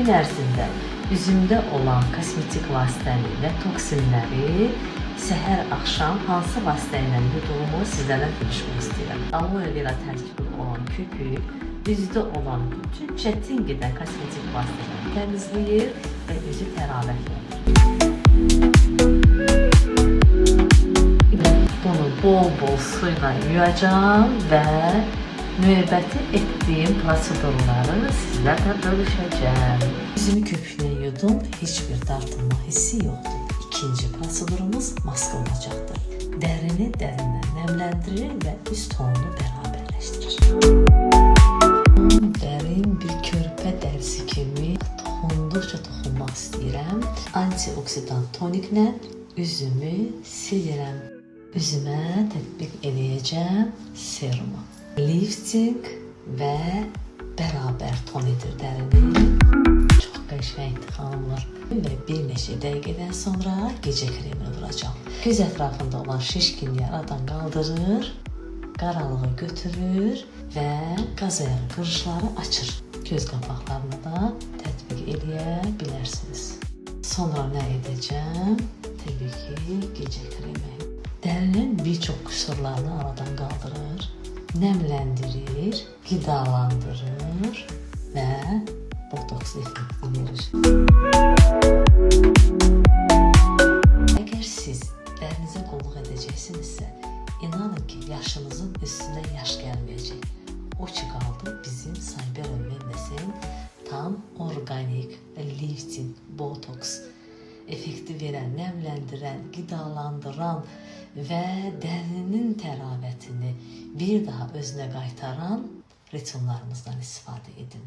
Gün ərzində üzümdə olan kosmetik vasitəni və toksinləri səhər axşam hansı vasitə ilə yuduğumu sizlərlə bölüşmək istəyirəm. Aloe vera tərkibli olan köpük üzdə olan bütün çətin gedən kosmetik vasitələri təmizləyir və üzü təravətlənir. Bunu bol-bol suyla yuyacağım və növbəti etdiyim prosedurları sizlərlə bölüşəcəm. Üzümü köpüklə yudum, heç bir dartılma hissi yoxdur. İkinci prosedurumuz maska olacaqdır. Dərini dərindən nəmləndirir və üz tonunu bərabərləşdirir. Dərin bir körpə dərisi kimi toxunduqca toxunmaq istəyirəm. Antioksidant toniklə üzümü silirəm. Üzümə tətbiq edəcəm serumu. Lifting və bərabər ton edir dərini. Çox qəşəngdir xanımlar. Və bir neçə dəqiqədən sonra gecə kremini vuracağım. Göz ətrafında olan şişkinliyi aradan qaldırır, qaralığı götürür və qaz ayağı qırışları açır. Göz qapaqlarını da tətbiq edə bilərsiniz. Sonra nə edəcəm? Təbii ki, gecə kremi. Dərinin bir çox qüsurlarını aradan qaldırır, nəmləndirir, qidalandırır və botoks effekti verir. Əgər siz dərinizə qulluq edəcəksinizsə, inanın ki, yaşınızın üstünə yaş gəlməyəcək. O ki qaldı bizim Saybero Mendesin tam organik lifting, botoks effekti verən, nəmləndirən, qidalandıran və dərinin təravətini bir daha özünə qaytaran ritumlarımızdan istifadə edin.